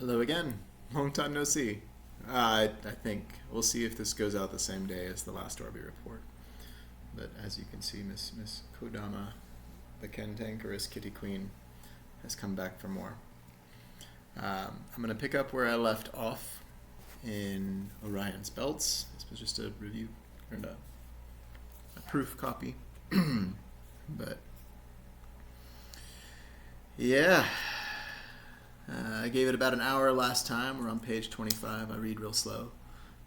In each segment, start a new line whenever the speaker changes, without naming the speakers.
Hello again. Long time no see. I think we'll see if this goes out the same day as the last Orby report. But as you can see, Miss Kodama, the cantankerous Kitty Queen, has come back for more. I'm going to pick up where I left off in Orion's Belts. This was just a review and a proof copy. But yeah, I gave it about an hour last time. We're on page 25. I read real slow.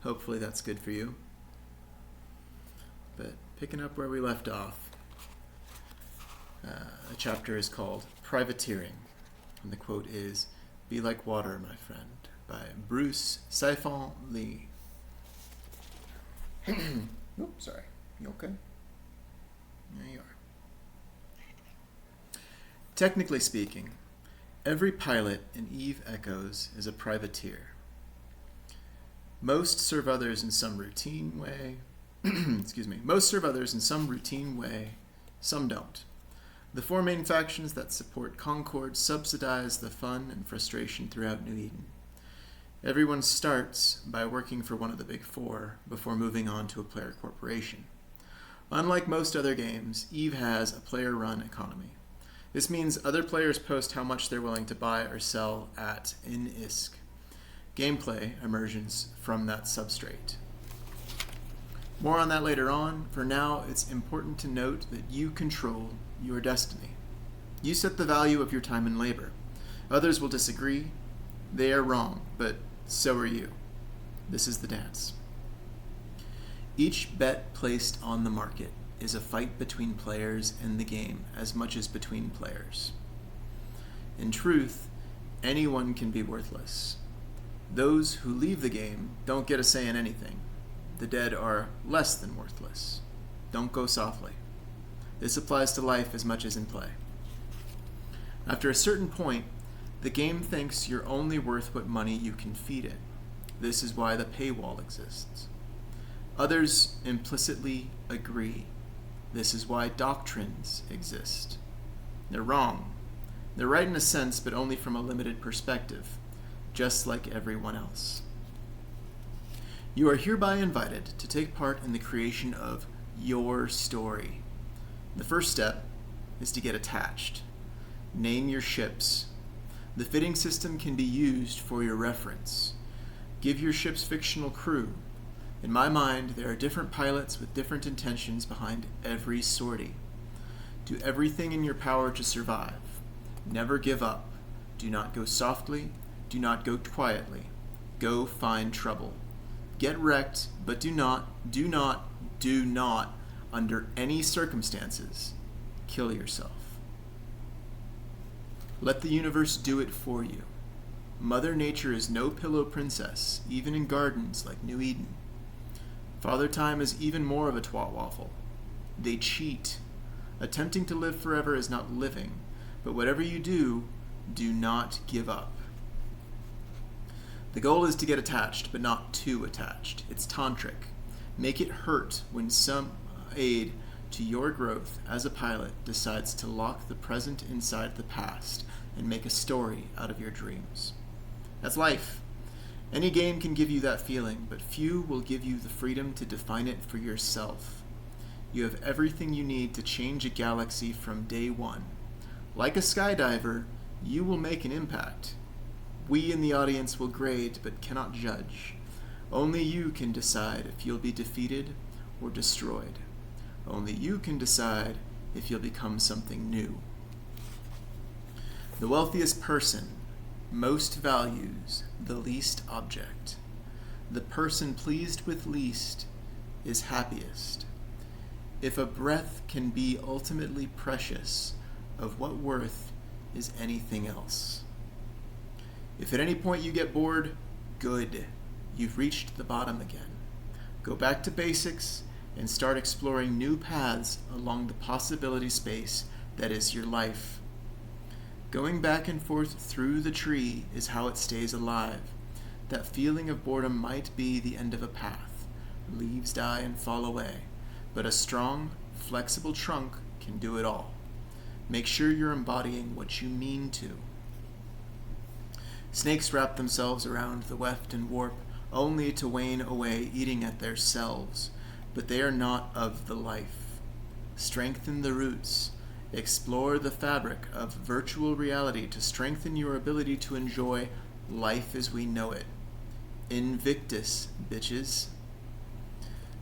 Hopefully that's good for you. But picking up where we left off, the chapter is called Privateering. And the quote is, "Be like water, my friend," by Bruce Siphon Lee. Oops, sorry. You okay? There you are. Technically speaking, every pilot in Eve Echoes is a privateer. Most serve others in some routine way. Most serve others in some routine way, some don't. The four main factions that support Concord subsidize the fun and frustration throughout New Eden. Everyone starts by working for one of the big four before moving on to a player corporation. Unlike most other games, Eve has a player-run economy. This means other players post how much they're willing to buy or sell at in ISK. Gameplay emerges from that substrate. More on that later on. For now, it's important to note that you control your destiny. You set the value of your time and labor. Others will disagree. They are wrong, but so are you. This is the dance. Each bet placed on the market is a fight between players and the game as much as between players. In truth, anyone can be worthless. Those who leave the game don't get a say in anything. The dead are less than worthless. Don't go softly. This applies to life as much as in play. After a certain point, the game thinks you're only worth what money you can feed it. This is why the paywall exists. Others implicitly agree. This is why doctrines exist. They're wrong. They're right in a sense, but only from a limited perspective, just like everyone else. You are hereby invited to take part in the creation of your story. The first step is to get attached. Name your ships. The fitting system can be used for your reference. Give your ship's fictional crew. In my mind, there are different pilots with different intentions behind every sortie. Do everything in your power to survive. Never give up. Do not go softly. Do not go quietly. Go find trouble. Get wrecked, but do not, under any circumstances, kill yourself. Let the universe do it for you. Mother Nature is no pillow princess, even in gardens like New Eden. Father Time is even more of a twat waffle. They cheat. Attempting to live forever is not living, but whatever you do, do not give up. The goal is to get attached, but not too attached. It's tantric. Make it hurt when some aid to your growth as a pilot decides to lock the present inside the past and make a story out of your dreams. That's life. Any game can give you that feeling, but few will give you the freedom to define it for yourself. You have everything you need to change a galaxy from day one. Like a skydiver, you will make an impact. We in the audience will grade, but cannot judge. Only you can decide if you'll be defeated or destroyed. Only you can decide if you'll become something new. The wealthiest person most values the least object. The person pleased with least is happiest. If a breath can be ultimately precious, of what worth is anything else? If at any point you get bored, good. You've reached the bottom again. Go back to basics and start exploring new paths along the possibility space that is your life. Going back and forth through the tree is how it stays alive. That feeling of boredom might be the end of a path. Leaves die and fall away, but a strong, flexible trunk can do it all. Make sure you're embodying what you mean to. Snakes wrap themselves around the weft and warp, only to wane away eating at their selves, but they are not of the life. Strengthen the roots. Explore the fabric of virtual reality to strengthen your ability to enjoy life as we know it. Invictus, bitches.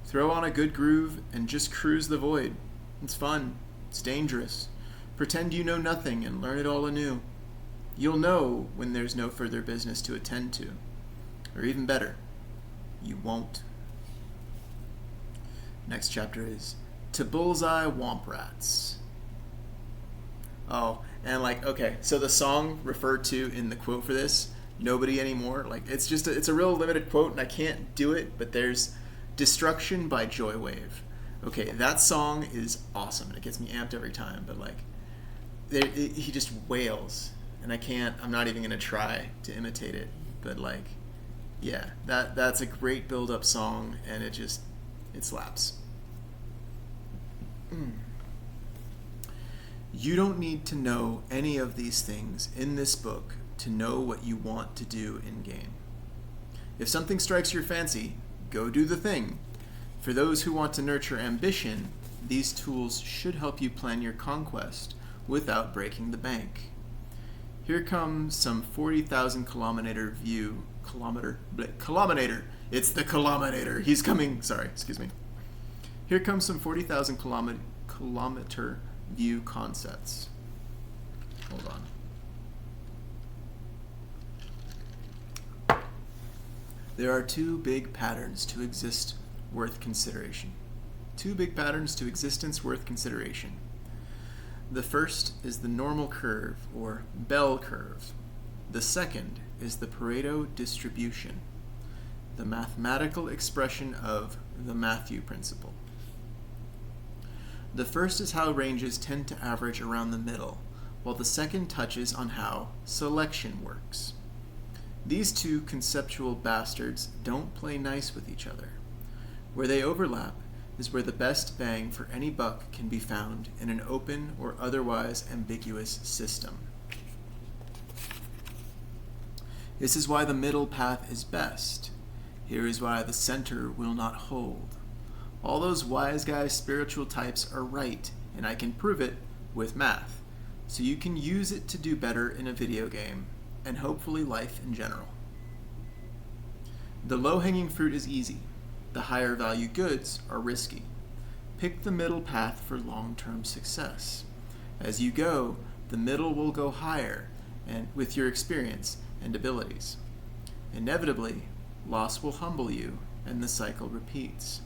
Throw on a good groove and just cruise the void. It's fun. It's dangerous. Pretend you know nothing and learn it all anew. You'll know when there's no further business to attend to. Or even better, you won't. Next chapter is To Bullseye Womp Rats. Oh, and okay, so the song referred to in the quote for this, Nobody Anymore, it's a real limited quote and I can't do it, but there's Destruction by Joywave. Okay, that song is awesome and it gets me amped every time, but he just wails and I'm not even going to try to imitate it, but yeah, that's a great build-up song and it slaps. You don't need to know any of these things in this book to know what you want to do in-game. If something strikes your fancy, go do the thing. For those who want to nurture ambition, these tools should help you plan your conquest without breaking the bank. Here comes some 40,000 kilometer. It's the kilometer. He's coming. Sorry, excuse me. Here comes some 40,000 kilometer view concepts. Hold on. There are two big patterns to exist worth consideration. Two big patterns to existence worth consideration. The first is the normal curve, or bell curve. The second is the Pareto distribution, the mathematical expression of the Matthew principle. The first is how ranges tend to average around the middle, while the second touches on how selection works. These two conceptual bastards don't play nice with each other. Where they overlap is where the best bang for any buck can be found in an open or otherwise ambiguous system. This is why the middle path is best. Here is why the center will not hold. All those wise guy spiritual types are right, and I can prove it with math, so you can use it to do better in a video game, and hopefully life in general. The low-hanging fruit is easy. The higher value goods are risky. Pick the middle path for long-term success. As you go, the middle will go higher and with your experience and abilities. Inevitably, loss will humble you and the cycle repeats.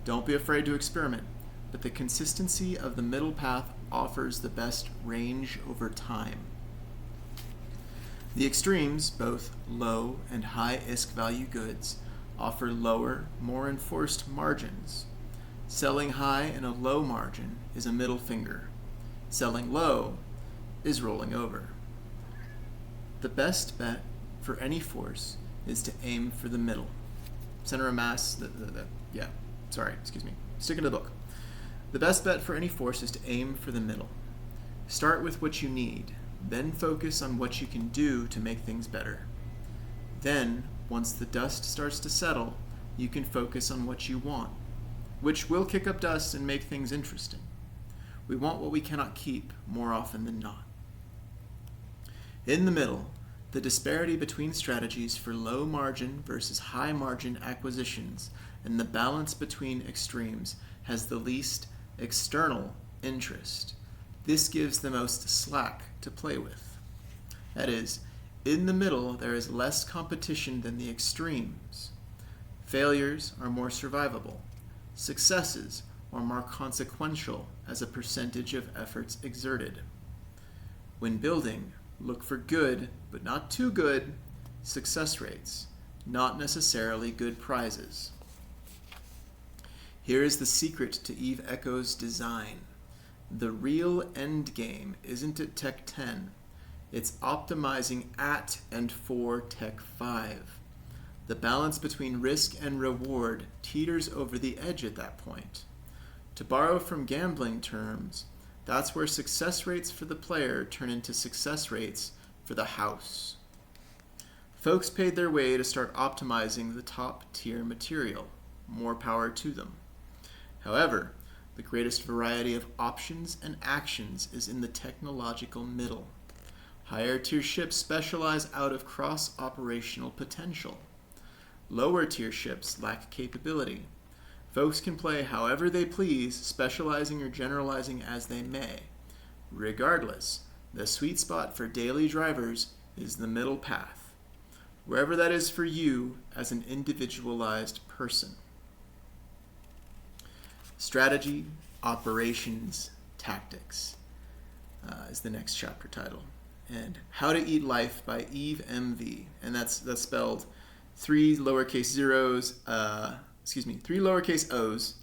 Don't be afraid to experiment, but the consistency of the middle path offers the best range over time. The extremes, both low and high ISK value goods, offer lower, more enforced margins. Selling high in a low margin is a middle finger. Selling low is rolling over. The best bet for any force is to aim for the middle. Center of mass, sticking to the book. The best bet for any force is to aim for the middle. Start with what you need, then focus on what you can do to make things better. Then, once the dust starts to settle, you can focus on what you want, which will kick up dust and make things interesting. We want what we cannot keep more often than not. In the middle, the disparity between strategies for low margin versus high margin acquisitions and the balance between extremes has the least external interest. This gives the most slack to play with. That is, in the middle, there is less competition than the extremes. Failures are more survivable. Successes are more consequential as a percentage of efforts exerted. When building, look for good, but not too good, success rates, not necessarily good prizes. Here is the secret to Eve Echo's design. The real end game isn't at Tech 10. It's optimizing at and for Tech 5. The balance between risk and reward teeters over the edge at that point. To borrow from gambling terms, that's where success rates for the player turn into success rates for the house. Folks paid their way to start optimizing the top-tier material. More power to them. However, the greatest variety of options and actions is in the technological middle. Higher-tier ships specialize out of cross-operational potential. Lower-tier ships lack capability. Folks can play however they please, specializing or generalizing as they may. Regardless, the sweet spot for daily drivers is the middle path, wherever that is for you as an individualized person. Strategy, operations, tactics is the next chapter title. And How to Eat Life by Eve M.V. And that's spelled three lowercase O's,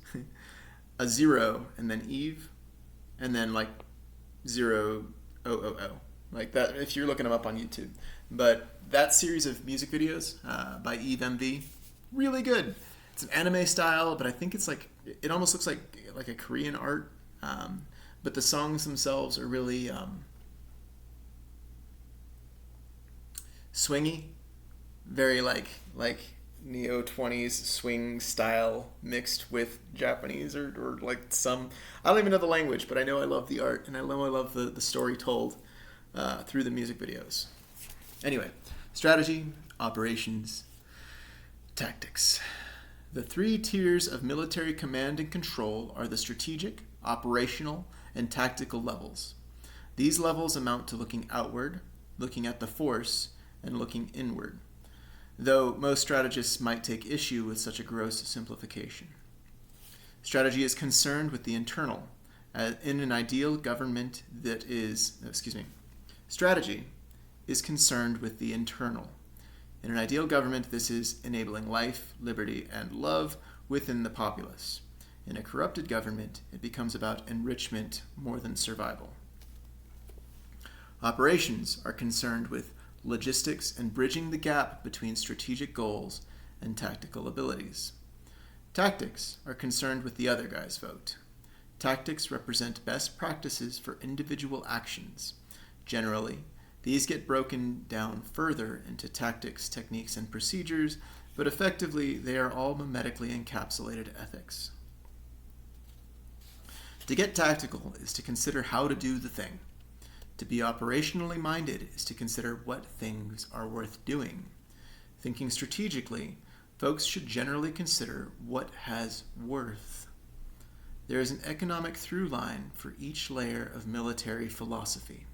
a zero, and then Eve, and then like 0 000, like that if you're looking them up on YouTube. But that series of music videos by Eve MV, really good. It's an anime style, but I think it's like, it almost looks like a Korean art. But the songs themselves are really swingy, very like neo 20s swing style mixed with Japanese or like some, I don't even know the language, but I know I love the art and I love the story told through the music videos. Anyway, strategy, operations, tactics. The three tiers of military command and control are the strategic, operational, and tactical levels. These levels amount to looking outward, looking at the force, and looking inward, though most strategists might take issue with such a gross simplification. Strategy is concerned with the internal. In an ideal government strategy is concerned with the internal. In an ideal government, this is enabling life, liberty, and love within the populace. In a corrupted government, it becomes about enrichment more than survival. Operations are concerned with logistics and bridging the gap between strategic goals and tactical abilities. Tactics are concerned with the other guy's vote. Tactics represent best practices for individual actions. Generally, these get broken down further into tactics, techniques, and procedures, but effectively they are all mimetically encapsulated ethics. To get tactical is to consider how to do the thing. To be operationally minded is to consider what things are worth doing. Thinking strategically, folks should generally consider what has worth. There is an economic through line for each layer of military philosophy.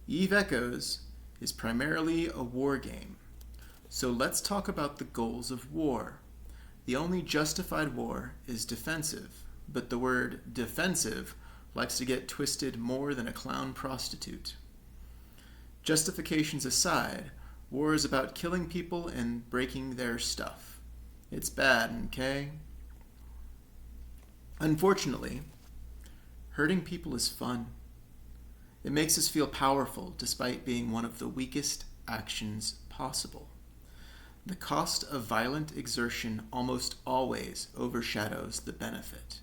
Eve Echoes is primarily a war game. So let's talk about the goals of war. The only justified war is defensive, but the word defensive likes to get twisted more than a clown prostitute. Justifications aside, war is about killing people and breaking their stuff. It's bad, okay? Unfortunately, hurting people is fun. It makes us feel powerful despite being one of the weakest actions possible. The cost of violent exertion almost always overshadows the benefit.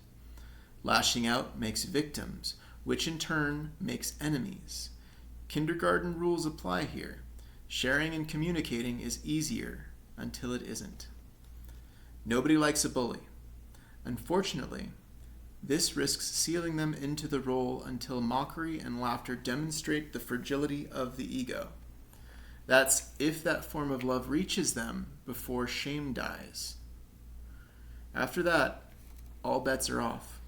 Lashing out makes victims, which in turn makes enemies. Kindergarten rules apply here. Sharing and communicating is easier until it isn't. Nobody likes a bully. Unfortunately, this risks sealing them into the role until mockery and laughter demonstrate the fragility of the ego. That's if that form of love reaches them before shame dies. After that, all bets are off.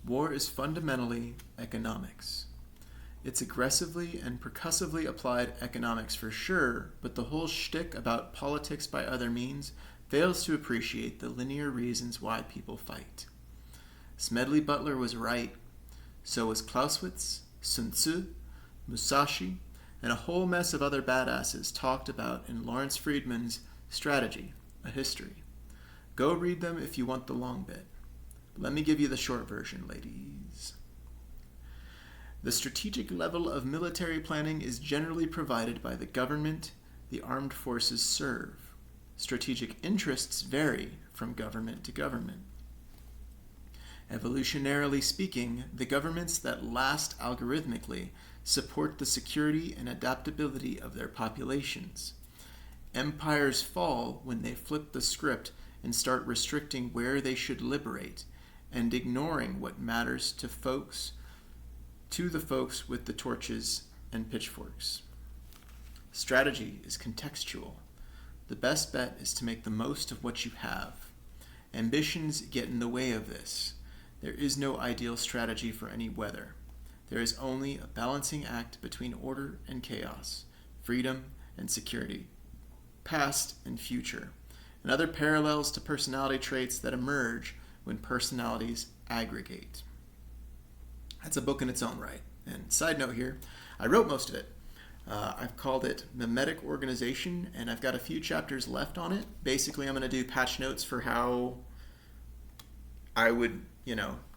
War is fundamentally economics. It's aggressively and percussively applied economics for sure, but the whole shtick about politics by other means fails to appreciate the linear reasons why people fight. Smedley Butler was right. So was Clausewitz, Sun Tzu, Musashi, and a whole mess of other badasses talked about in Lawrence Friedman's Strategy, A History. Go read them if you want the long bit. Let me give you the short version, ladies. The strategic level of military planning is generally provided by the government the armed forces serve. Strategic interests vary from government to government. Evolutionarily speaking, the governments that last algorithmically support the security and adaptability of their populations. Empires fall when they flip the script and start restricting where they should liberate and ignoring what matters to the folks with the torches and pitchforks. Strategy is contextual. The best bet is to make the most of what you have. Ambitions get in the way of this. There is no ideal strategy for any weather. There is only a balancing act between order and chaos, freedom and security, past and future, and other parallels to personality traits that emerge when personalities aggregate. That's a book in its own right. And side note here, I wrote most of it. I've called it Mimetic Organization, and I've got a few chapters left on it. Basically, I'm going to do patch notes for how I would,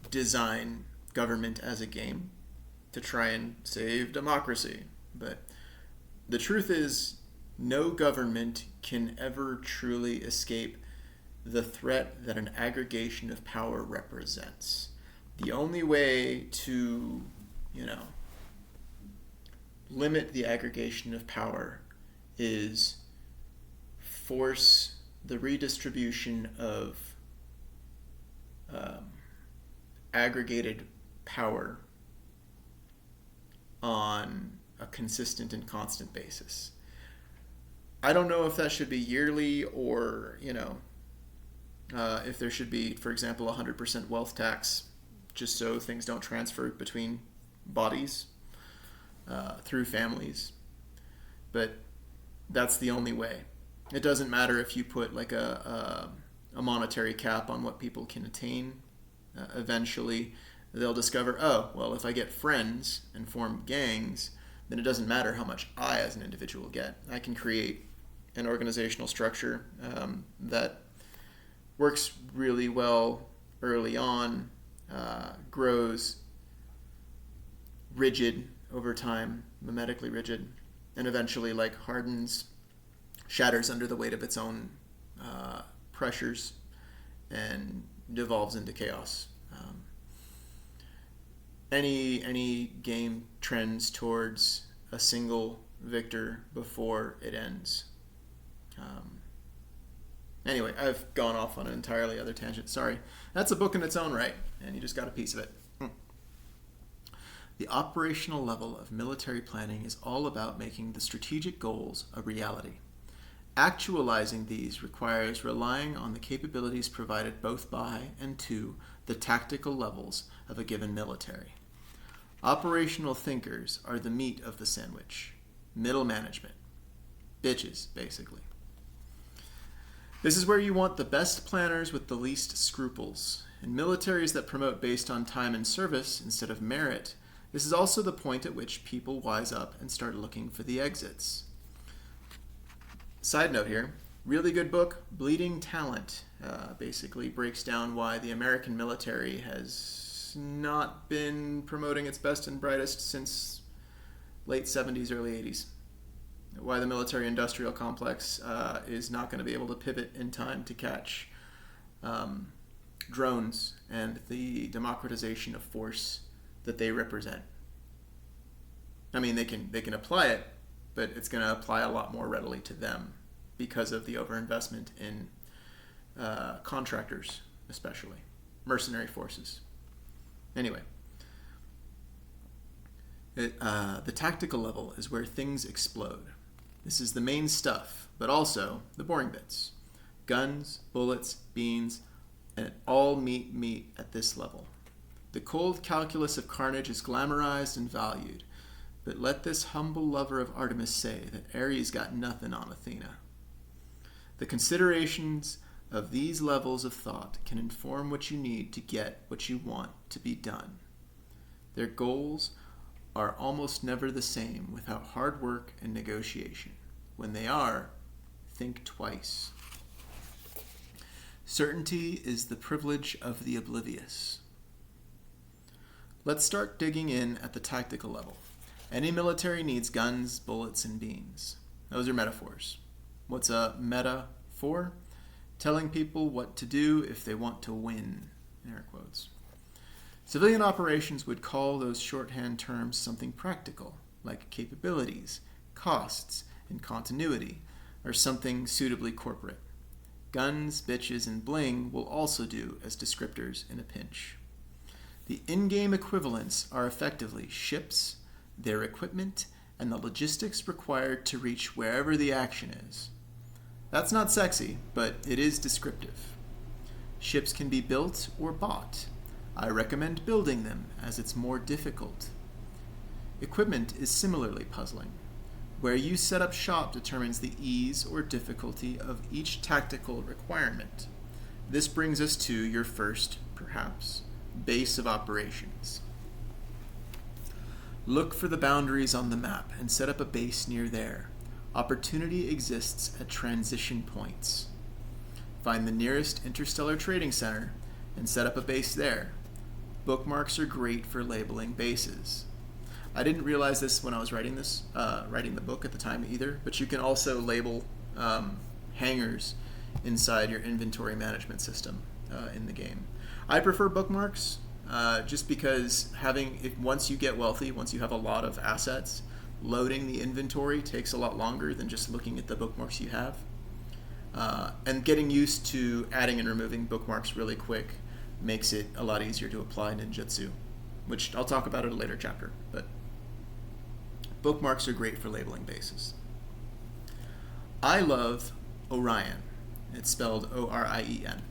design government as a game to try and save democracy. But the truth is, no government can ever truly escape the threat that an aggregation of power represents. The only way to, limit the aggregation of power is force the redistribution of aggregated power on a consistent and constant basis. I don't know if that should be yearly or, if there should be, for example, 100% wealth tax, just so things don't transfer between bodies through families. But that's the only way. It doesn't matter if you put like a monetary cap on what people can attain. Eventually, they'll discover, if I get friends and form gangs, then it doesn't matter how much I as an individual get. I can create an organizational structure that works really well early on, grows rigid over time, mimetically rigid, and eventually hardens, shatters under the weight of its own pressures, and devolves into chaos. Any game trends towards a single victor before it ends. Anyway, I've gone off on an entirely other tangent. Sorry. That's a book in its own right, and you just got a piece of it. The operational level of military planning is all about making the strategic goals a reality. Actualizing these requires relying on the capabilities provided both by and to the tactical levels of a given military. Operational thinkers are the meat of the sandwich. Middle management. Bitches, basically. This is where you want the best planners with the least scruples. In militaries that promote based on time and service instead of merit, this is also the point at which people wise up and start looking for the exits. Side note here, really good book, Bleeding Talent, basically breaks down why the American military has not been promoting its best and brightest since late 70s, early 80s. Why the military-industrial complex is not going to be able to pivot in time to catch drones and the democratization of force that they represent. I mean, they can apply it, but it's going to apply a lot more readily to them because of the overinvestment in contractors, especially mercenary forces. Anyway, the tactical level is where things explode. This is the main stuff, but also the boring bits. Guns, bullets, beans, and it all meet at this level. The cold calculus of carnage is glamorized and valued, but let this humble lover of Artemis say that Ares got nothing on Athena. The considerations of these levels of thought can inform what you need to get what you want to be done. Their goals are almost never the same without hard work and negotiation. When they are, think twice. Certainty is the privilege of the oblivious. Let's start digging in at the tactical level. Any military needs guns, bullets, and beans. Those are metaphors. What's a meta for? Telling people what to do if they want to win. Air quotes. Civilian operations would call those shorthand terms something practical, like capabilities, costs, and continuity, or something suitably corporate. Guns, bitches, and bling will also do as descriptors in a pinch. The in-game equivalents are effectively ships, their equipment, and the logistics required to reach wherever the action is. That's not sexy, but it is descriptive. Ships can be built or bought. I recommend building them, as it's more difficult. Equipment is similarly puzzling. Where you set up shop determines the ease or difficulty of each tactical requirement. This brings us to your first, perhaps, base of operations. Look for the boundaries on the map and set up a base near there. Opportunity exists at transition points. Find the nearest interstellar trading center and set up a base there. Bookmarks are great for labeling bases. I didn't realize this when I was writing the book at the time either, but you can also label hangars inside your inventory management system in the game. I prefer bookmarks just because once you get wealthy, once you have a lot of assets, loading the inventory takes a lot longer than just looking at the bookmarks you have. And getting used to adding and removing bookmarks really quick makes it a lot easier to apply ninjutsu, which I'll talk about in a later chapter. But bookmarks are great for labeling bases. I love Orien. It's spelled O-R-I-E-N.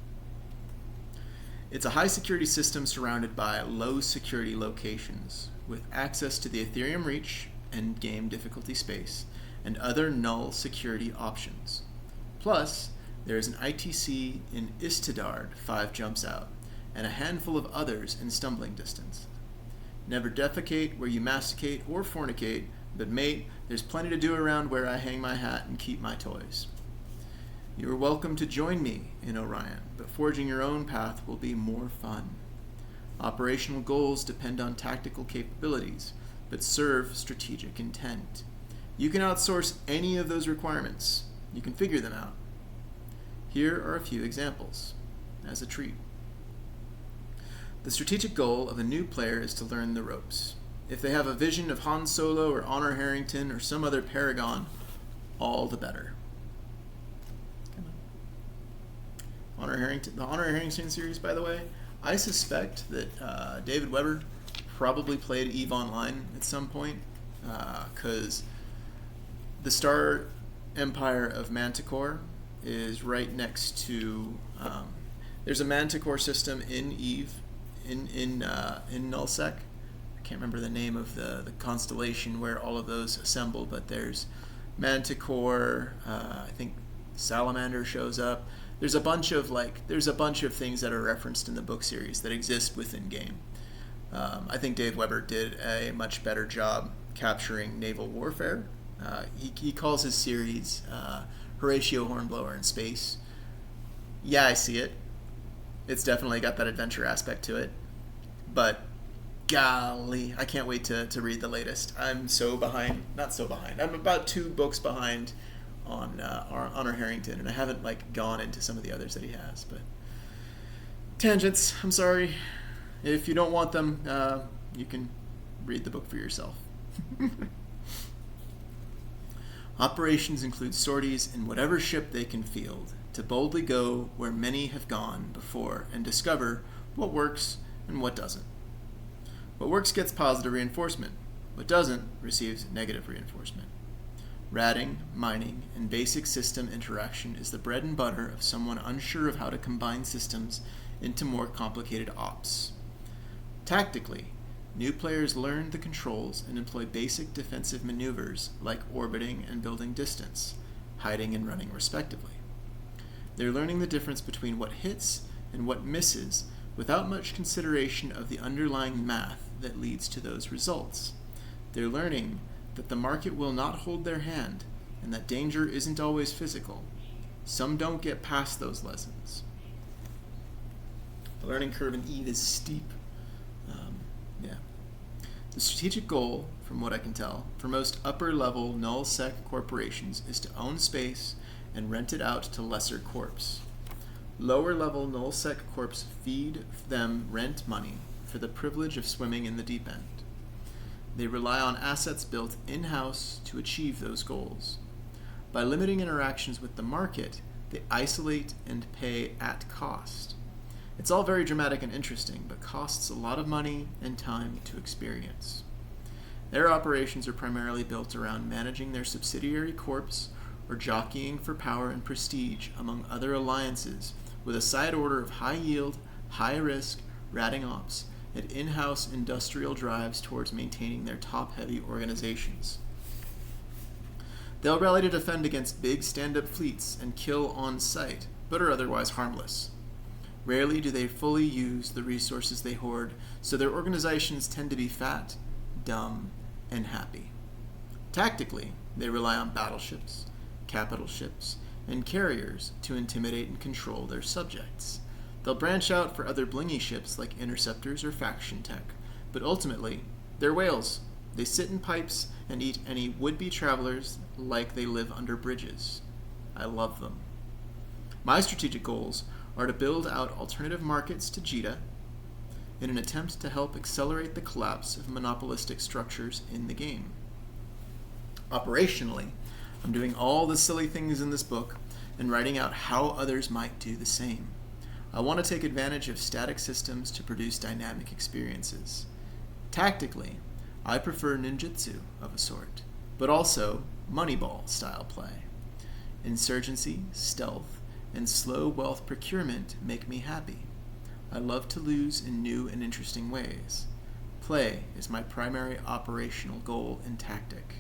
It's a high security system surrounded by low security locations with access to the Ethereum Reach and game difficulty space and other null security options. Plus, there is an ITC in Istidard 5 jumps out, and a handful of others in stumbling distance. Never defecate where you masticate or fornicate, but mate, there's plenty to do around where I hang my hat and keep my toys. You are welcome to join me in Orien, but forging your own path will be more fun. Operational goals depend on tactical capabilities, but serve strategic intent. You can outsource any of those requirements. You can figure them out. Here are a few examples, as a treat. The strategic goal of a new player is to learn the ropes. If they have a vision of Han Solo or Honor Harrington or some other paragon, all the better. The Honor Harrington series, by the way, I suspect that David Weber probably played EVE Online at some point, because the Star Empire of Manticore is right next to. There's a Manticore system in EVE, in nullsec. I can't remember the name of the constellation where all of those assemble, but there's Manticore. I think Salamander shows up. There's a bunch of things that are referenced in the book series that exist within game. I think Dave Weber did a much better job capturing naval warfare. He calls his series Horatio Hornblower in Space. Yeah, I see it. It's definitely got that adventure aspect to it. But golly, I can't wait to read the latest. I'm so behind. Not so behind. I'm about 2 books behind on Honor Harrington, and I haven't gone into some of the others that he has. But tangents, I'm sorry. If you don't want them, you can read the book for yourself. Operations include sorties in whatever ship they can field, to boldly go where many have gone before and discover what works and what doesn't. What works gets positive reinforcement. What doesn't receives negative reinforcement. Ratting, mining, and basic system interaction is the bread and butter of someone unsure of how to combine systems into more complicated ops. Tactically, new players learn the controls and employ basic defensive maneuvers like orbiting and building distance, hiding and running respectively. They're learning the difference between what hits and what misses without much consideration of the underlying math that leads to those results. They're learning that the market will not hold their hand and that danger isn't always physical. Some don't get past those lessons. The learning curve in EVE is steep. The strategic goal, from what I can tell, for most upper-level null-sec corporations is to own space and rent it out to lesser corps. Lower-level null-sec corps feed them rent money, for the privilege of swimming in the deep end. They rely on assets built in-house to achieve those goals. By limiting interactions with the market, they isolate and pay at cost. It's all very dramatic and interesting, but costs a lot of money and time to experience. Their operations are primarily built around managing their subsidiary corps or jockeying for power and prestige among other alliances with a side order of high yield, high risk, ratting ops, and in-house industrial drives towards maintaining their top-heavy organizations. They'll rally to defend against big stand-up fleets and kill on sight, but are otherwise harmless. Rarely do they fully use the resources they hoard, so their organizations tend to be fat, dumb, and happy. Tactically, they rely on battleships, capital ships, and carriers to intimidate and control their subjects. They'll branch out for other blingy ships like interceptors or faction tech, but ultimately, they're whales. They sit in pipes and eat any would-be travelers like they live under bridges. I love them. My strategic goals are to build out alternative markets to JITA in an attempt to help accelerate the collapse of monopolistic structures in the game. Operationally, I'm doing all the silly things in this book and writing out how others might do the same. I want to take advantage of static systems to produce dynamic experiences. Tactically, I prefer ninjutsu of a sort, but also Moneyball style play. Insurgency, stealth, and slow wealth procurement make me happy. I love to lose in new and interesting ways. Play is my primary operational goal in tactic.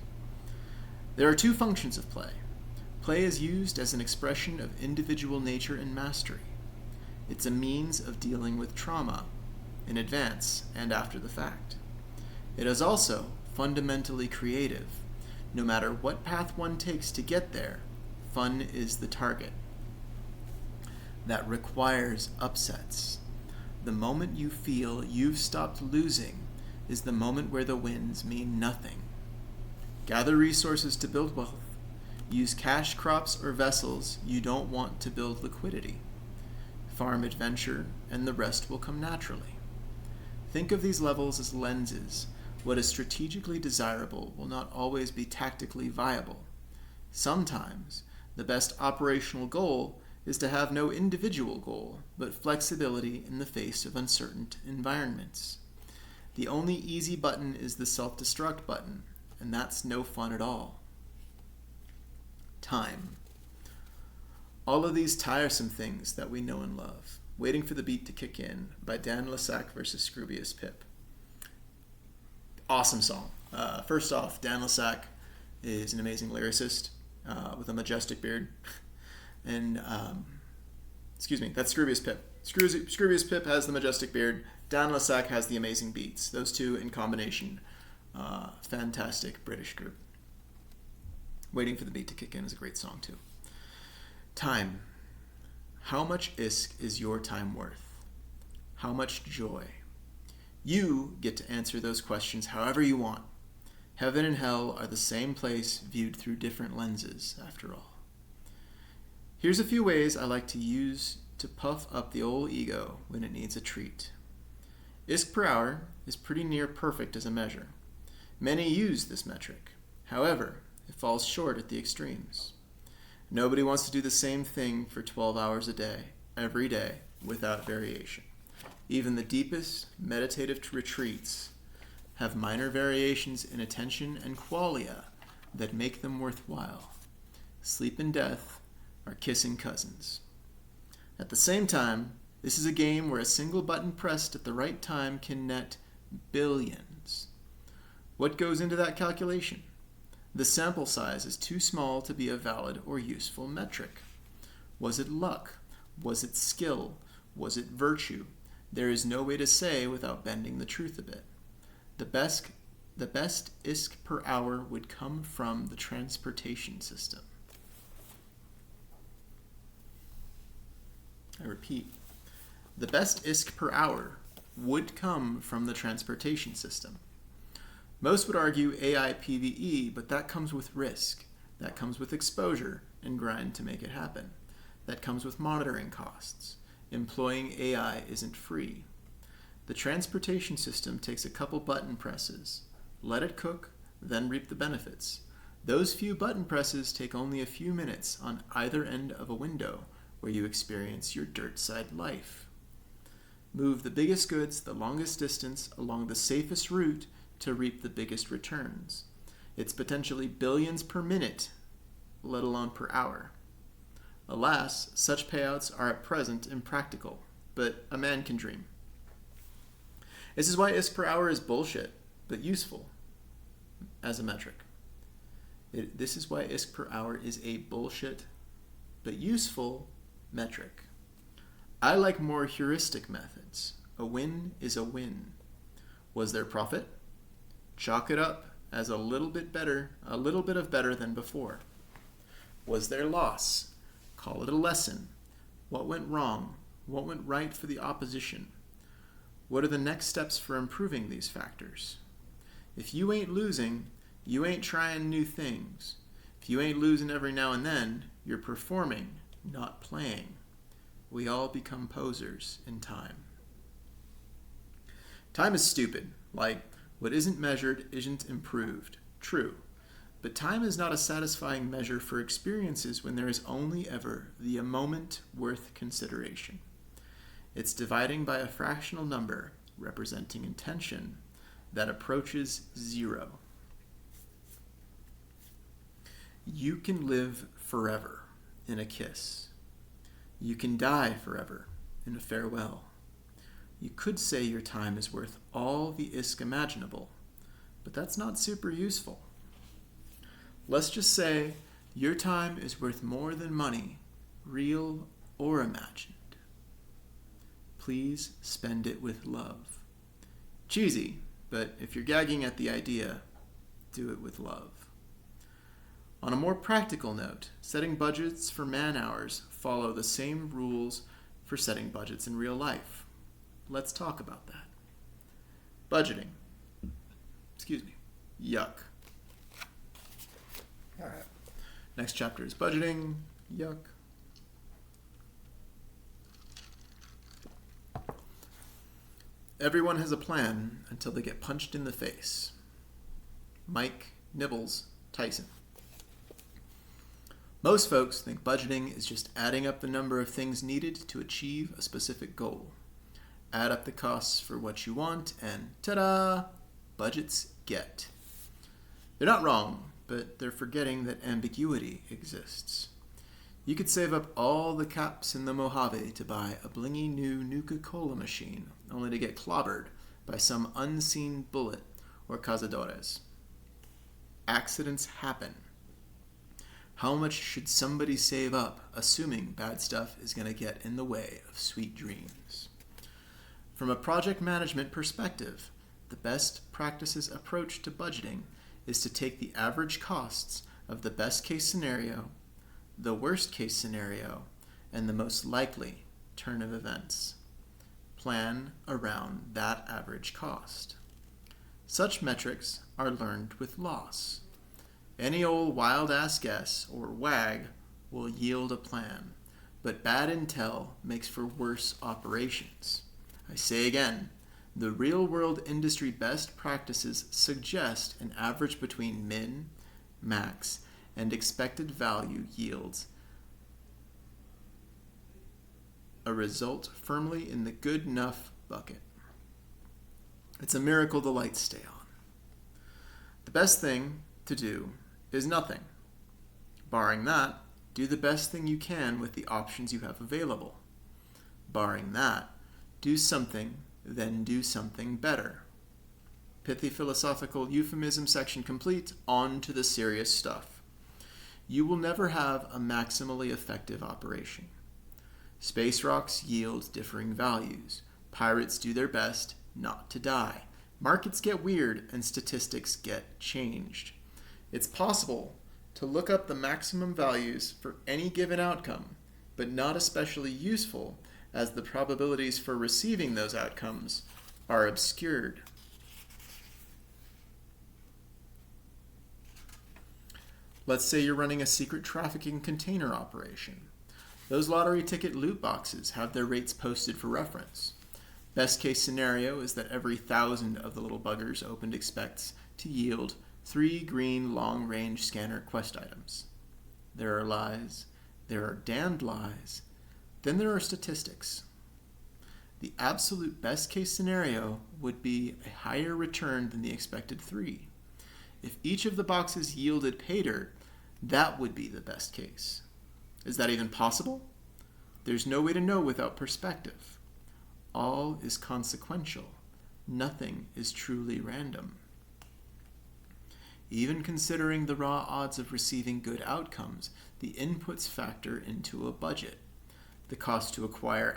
There are two functions of play. Play is used as an expression of individual nature and mastery. It's a means of dealing with trauma, in advance and after the fact. It is also fundamentally creative. No matter what path one takes to get there, fun is the target. That requires upsets. The moment you feel you've stopped losing is the moment where the wins mean nothing. Gather resources to build wealth. Use cash crops or vessels you don't want to build liquidity. Farm adventure, and the rest will come naturally. Think of these levels as lenses. What is strategically desirable will not always be tactically viable. Sometimes, the best operational goal is to have no individual goal, but flexibility in the face of uncertain environments. The only easy button is the self-destruct button, and that's no fun at all. Time. All of these tiresome things that we know and love. Waiting for the Beat to Kick In by Dan Lessac versus Scroobius Pip. Awesome song. First off, Dan Lessac is an amazing lyricist with a majestic beard. And, that's Scroobius Pip. Scroobius Pip has the majestic beard. Dan Lessac has the amazing beats. Those two in combination. Fantastic British group. Waiting for the Beat to Kick In is a great song too. Time. How much isk is your time worth? How much joy? You get to answer those questions however you want. Heaven and hell are the same place viewed through different lenses, after all. Here's a few ways I like to use to puff up the old ego when it needs a treat. Isk per hour is pretty near perfect as a measure. Many use this metric. However, it falls short at the extremes. Nobody wants to do the same thing for 12 hours a day, every day, without variation. Even the deepest meditative retreats have minor variations in attention and qualia that make them worthwhile. Sleep and death are kissing cousins. At the same time, this is a game where a single button pressed at the right time can net billions. What goes into that calculation? The sample size is too small to be a valid or useful metric. Was it luck? Was it skill? Was it virtue? There is no way to say without bending the truth a bit. The best ISK per hour would come from the transportation system. I repeat, the best ISK per hour would come from the transportation system. Most would argue AI PvE, but that comes with risk. That comes with exposure and grind to make it happen. That comes with monitoring costs. Employing AI isn't free. The transportation system takes a couple button presses. Let it cook, then reap the benefits. Those few button presses take only a few minutes on either end of a window where you experience your dirt side life. Move the biggest goods the longest distance along the safest route to reap the biggest returns. It's potentially billions per minute, let alone per hour. Alas, such payouts are at present impractical, but a man can dream. This is why ISK per hour is bullshit, but useful as a metric. This is why ISK per hour is a bullshit, but useful metric. I like more heuristic methods. A win is a win. Was there profit? Chalk it up as a little bit of better than before. Was there loss? Call it a lesson. What went wrong? What went right for the opposition? What are the next steps for improving these factors? If you ain't losing, you ain't trying new things. If you ain't losing every now and then, you're performing, not playing. We all become posers in time. Time is stupid, like what isn't measured isn't improved. True. But time is not a satisfying measure for experiences when there is only ever the a moment worth consideration. It's dividing by a fractional number representing intention that approaches zero. You can live forever in a kiss. You can die forever in a farewell. You could say your time is worth all the ISK imaginable, but that's not super useful. Let's just say your time is worth more than money, real or imagined. Please spend it with love. Cheesy, but if you're gagging at the idea, do it with love. On a more practical note, setting budgets for man-hours follow the same rules for setting budgets in real life. Let's talk about that. Budgeting. Yuck. All right. Next chapter is budgeting. Yuck. Everyone has a plan until they get punched in the face. Mike Nibbles Tyson. Most folks think budgeting is just adding up the number of things needed to achieve a specific goal. Add up the costs for what you want, and ta-da! Budgets get. They're not wrong, but they're forgetting that ambiguity exists. You could save up all the caps in the Mojave to buy a blingy new Nuka-Cola machine, only to get clobbered by some unseen bullet or cazadores. Accidents happen. How much should somebody save up, assuming bad stuff is going to get in the way of sweet dreams? From a project management perspective, the best practices approach to budgeting is to take the average costs of the best case scenario, the worst case scenario, and the most likely turn of events. Plan around that average cost. Such metrics are learned with loss. Any old wild-ass guess, or WAG, will yield a plan, but bad intel makes for worse operations. I say again, the real-world industry best practices suggest an average between min, max, and expected value yields a result firmly in the good enough bucket. It's a miracle the lights stay on. The best thing to do is nothing. Barring that, do the best thing you can with the options you have available. Barring that, do something, then do something better. Pithy philosophical euphemism section complete, on to the serious stuff. You will never have a maximally effective operation. Space rocks yield differing values. Pirates do their best not to die. Markets get weird and statistics get changed. It's possible to look up the maximum values for any given outcome, but not especially useful as the probabilities for receiving those outcomes are obscured. Let's say you're running a secret trafficking container operation. Those lottery ticket loot boxes have their rates posted for reference. Best case scenario is that every 1,000 of the little buggers opened expects to yield 3 green long-range scanner quest items. There are lies, there are damned lies, then there are statistics. The absolute best case scenario would be a higher return than the expected 3. If each of the boxes yielded pay dirt, that would be the best case. Is that even possible? There's no way to know without perspective. All is consequential. Nothing is truly random. Even considering the raw odds of receiving good outcomes, the inputs factor into a budget. The cost to acquire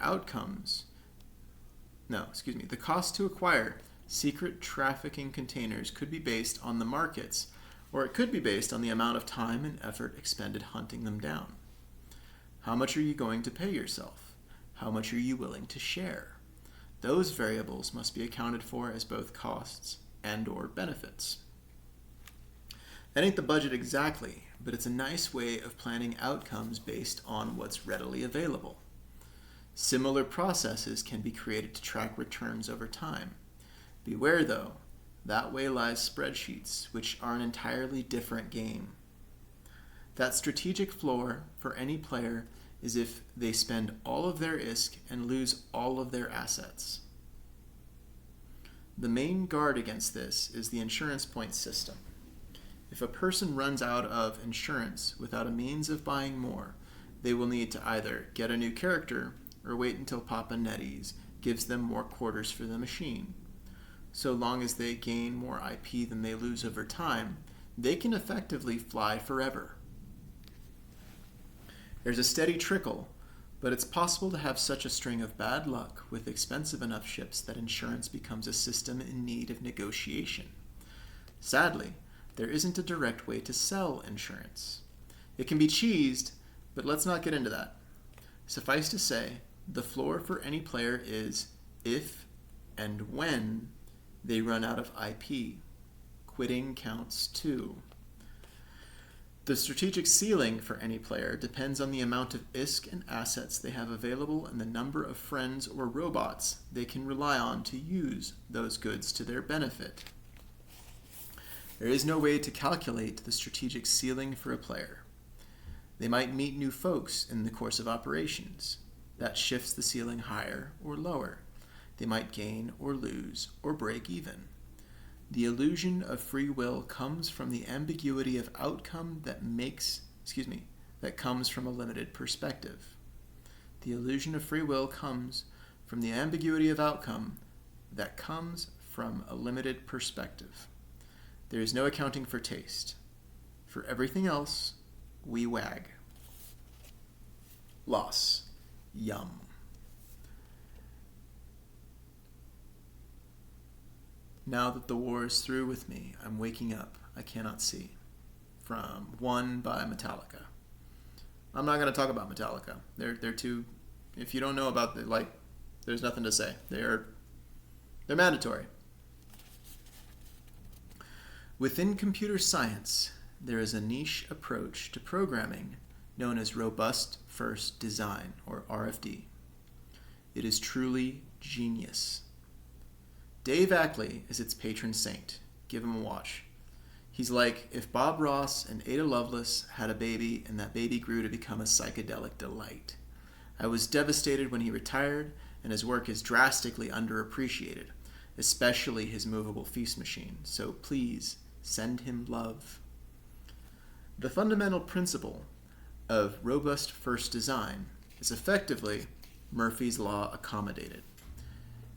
secret trafficking containers could be based on the markets, or it could be based on the amount of time and effort expended hunting them down. How much are you going to pay yourself? How much are you willing to share? Those variables must be accounted for as both costs and/or benefits. That ain't the budget exactly, but it's a nice way of planning outcomes based on what's readily available. Similar processes can be created to track returns over time. Beware though, that way lies spreadsheets, which are an entirely different game. That strategic floor for any player is if they spend all of their ISK and lose all of their assets. The main guard against this is the insurance points system. If a person runs out of insurance without a means of buying more, they will need to either get a new character or wait until Papa Netties gives them more quarters for the machine. So long as they gain more IP than they lose over time, they can effectively fly forever. There's a steady trickle, but it's possible to have such a string of bad luck with expensive enough ships that insurance becomes a system in need of negotiation. Sadly, there isn't a direct way to sell insurance. It can be cheesed, but let's not get into that. Suffice to say, the floor for any player is if and when they run out of IP. Quitting counts too. The strategic ceiling for any player depends on the amount of ISK and assets they have available and the number of friends or robots they can rely on to use those goods to their benefit. There is no way to calculate the strategic ceiling for a player. They might meet new folks in the course of operations. That shifts the ceiling higher or lower. They might gain or lose or break even. The illusion of free will comes from the ambiguity of outcome that comes from a limited perspective. The illusion of free will comes from the ambiguity of outcome that comes from a limited perspective. There is no accounting for taste. For everything else, we wag. Loss. Yum. Now that the war is through with me, I'm waking up. I cannot see. From One by Metallica. I'm not going to talk about Metallica. They're too. If you don't know about there's nothing to say. They're mandatory. Within computer science, there is a niche approach to programming known as Robust First Design, or RFD. It is truly genius. Dave Ackley is its patron saint. Give him a watch. He's like if Bob Ross and Ada Lovelace had a baby and that baby grew to become a psychedelic delight. I was devastated when he retired, and his work is drastically underappreciated, especially his movable feast machine, so please send him love. The fundamental principle of robust first design is effectively Murphy's Law accommodated.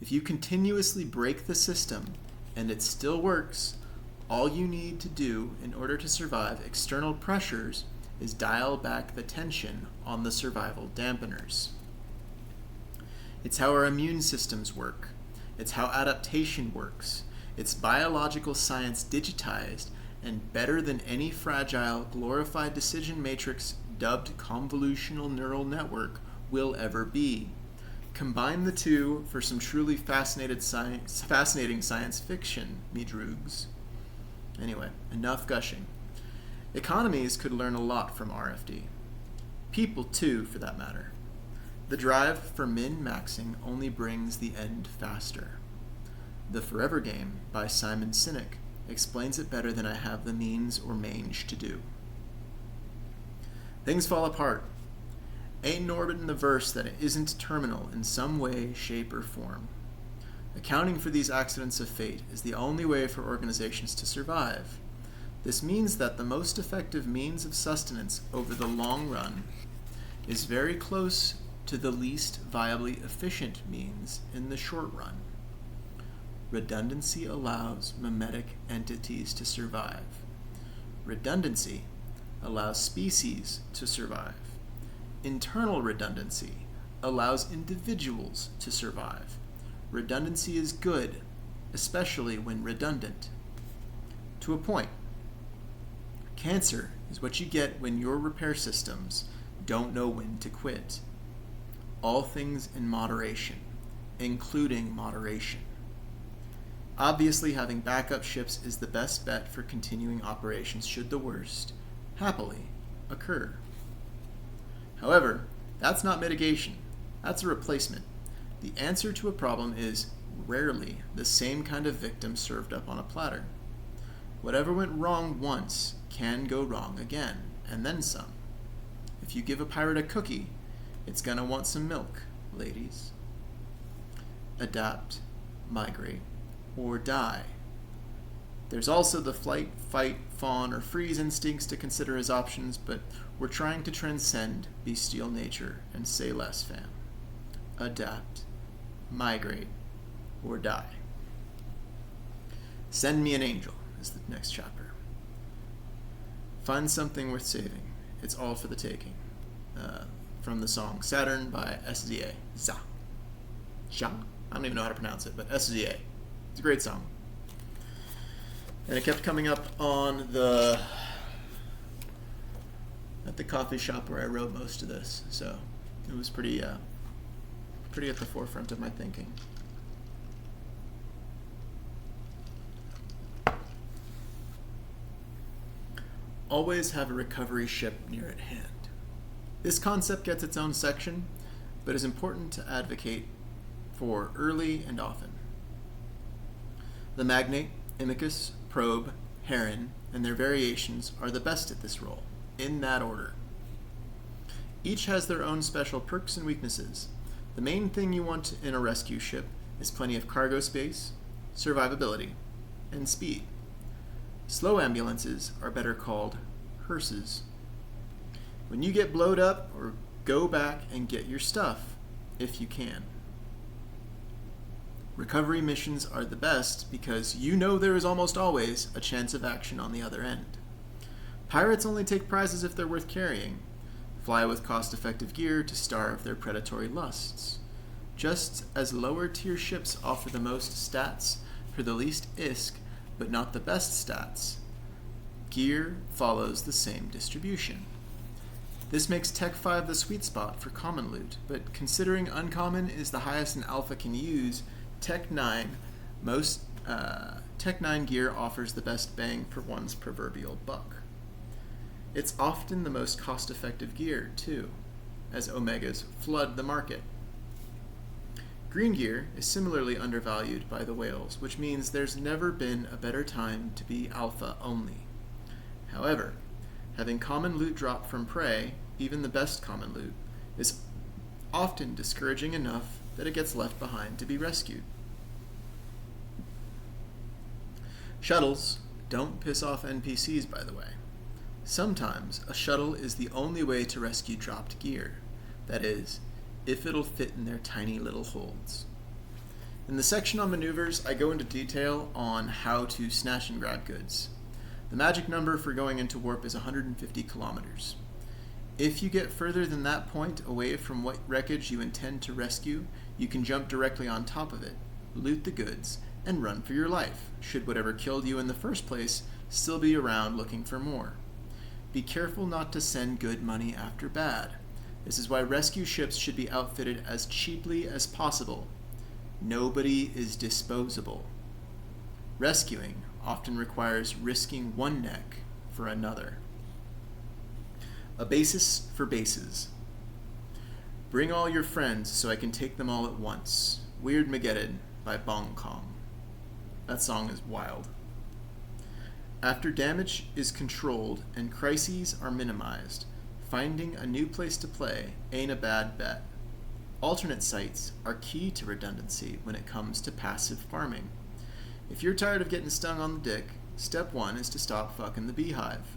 If you continuously break the system and it still works, all you need to do in order to survive external pressures is dial back the tension on the survival dampeners. It's how our immune systems work. It's how adaptation works. It's biological science digitized and better than any fragile, glorified decision matrix dubbed convolutional neural network will ever be. Combine the two for some truly fascinating science fiction, me droogs. Anyway, enough gushing. Economies could learn a lot from RFD. People, too, for that matter. The drive for min-maxing only brings the end faster. The Forever Game by Simon Sinek explains it better than I have the means or mange to do. Things fall apart. Ain't an orbit in the verse that it isn't terminal in some way, shape, or form. Accounting for these accidents of fate is the only way for organizations to survive. This means that the most effective means of sustenance over the long run is very close to the least viably efficient means in the short run. Redundancy allows mimetic entities to survive. Redundancy allows species to survive. Internal redundancy allows individuals to survive. Redundancy is good, especially when redundant. To a point. Cancer is what you get when your repair systems don't know when to quit. All things in moderation, including moderation. Obviously, having backup ships is the best bet for continuing operations should the worst, happily, occur. However, that's not mitigation. That's a replacement. The answer to a problem is rarely the same kind of victim served up on a platter. Whatever went wrong once can go wrong again, and then some. If you give a pirate a cookie, it's gonna want some milk, ladies. Adapt, migrate, or die. There's also the flight, fight, fawn, or freeze instincts to consider as options, but we're trying to transcend bestial nature and say less, fam. Adapt, migrate, or die. Send me an angel is the next chapter. Find something worth saving. It's all for the taking. From the song Saturn by SZA. Za. I don't even know how to pronounce it, but SZA. It's a great song. And it kept coming up on at the coffee shop where I wrote most of this, so it was pretty at the forefront of my thinking. Always have a recovery ship near at hand. This concept gets its own section, but is important to advocate for early and often. The Magnate, Imicus, Probe, Heron, and their variations are the best at this role, in that order. Each has their own special perks and weaknesses. The main thing you want in a rescue ship is plenty of cargo space, survivability, and speed. Slow ambulances are better called hearses. When you get blowed up, or go back and get your stuff, if you can. Recovery missions are the best because you know there is almost always a chance of action on the other end. Pirates only take prizes if they're worth carrying. Fly with cost-effective gear to starve their predatory lusts. Just as lower-tier ships offer the most stats for the least ISK, but not the best stats, gear follows the same distribution. This makes Tech 5 the sweet spot for common loot, but considering uncommon is the highest an alpha can use, Tech 9 gear offers the best bang for one's proverbial buck. It's often the most cost-effective gear, too, as Omegas flood the market. Green gear is similarly undervalued by the whales, which means there's never been a better time to be alpha only. However, having common loot drop from prey, even the best common loot, is often discouraging enough that it gets left behind to be rescued. Shuttles don't piss off NPCs, by the way. Sometimes a shuttle is the only way to rescue dropped gear. That is, if it'll fit in their tiny little holds. In the section on maneuvers, I go into detail on how to snatch and grab goods. The magic number for going into warp is 150 kilometers. If you get further than that point away from what wreckage you intend to rescue, you can jump directly on top of it, loot the goods, and run for your life, should whatever killed you in the first place still be around looking for more. Be careful not to send good money after bad. This is why rescue ships should be outfitted as cheaply as possible. Nobody is disposable. Rescuing often requires risking one neck for another. A basis for bases. Bring all your friends so I can take them all at once. Weird Mageddon by Bong Kong. That song is wild. After damage is controlled and crises are minimized, finding a new place to play ain't a bad bet. Alternate sites are key to redundancy when it comes to passive farming. If you're tired of getting stung on the dick, step 1 is to stop fucking the beehive.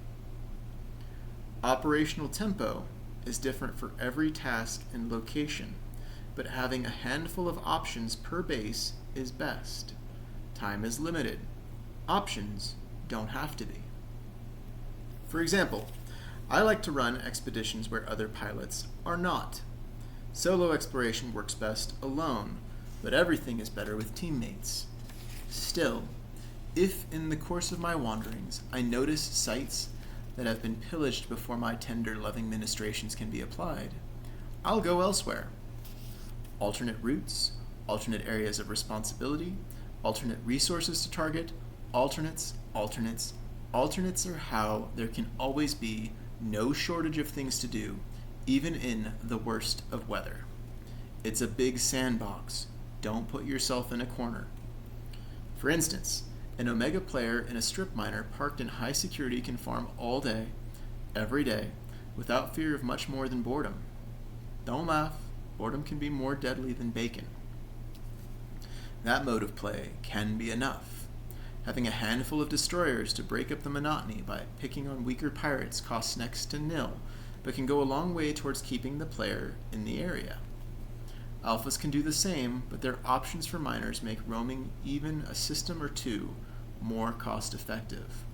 Operational tempo is different for every task and location, but having a handful of options per base is best. Time is limited. Options don't have to be. For example, I like to run expeditions where other pilots are not. Solo exploration works best alone, but everything is better with teammates. Still, if in the course of my wanderings I notice sites that have been pillaged before my tender-loving ministrations can be applied, I'll go elsewhere. Alternate routes, alternate areas of responsibility, alternate resources to target, alternates are how there can always be no shortage of things to do, even in the worst of weather. It's a big sandbox. Don't put yourself in a corner. For instance, an Omega player in a strip miner parked in high security can farm all day, every day, without fear of much more than boredom. Don't laugh. Boredom can be more deadly than bacon. That mode of play can be enough. Having a handful of destroyers to break up the monotony by picking on weaker pirates costs next to nil, but can go a long way towards keeping the player in the area. Alphas can do the same, but their options for miners make roaming even a system or two more cost-effective.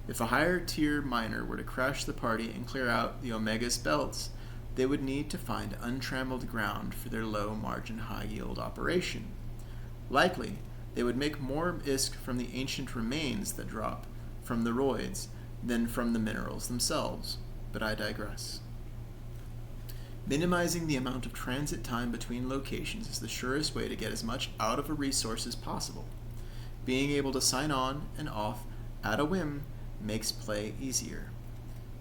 If a higher tier miner were to crash the party and clear out the Omega's belts, they would need to find untrammeled ground for their low-margin, high-yield operation. Likely, they would make more ISK from the ancient remains that drop from the roids than from the minerals themselves, but I digress. Minimizing the amount of transit time between locations is the surest way to get as much out of a resource as possible. Being able to sign on and off at a whim makes play easier.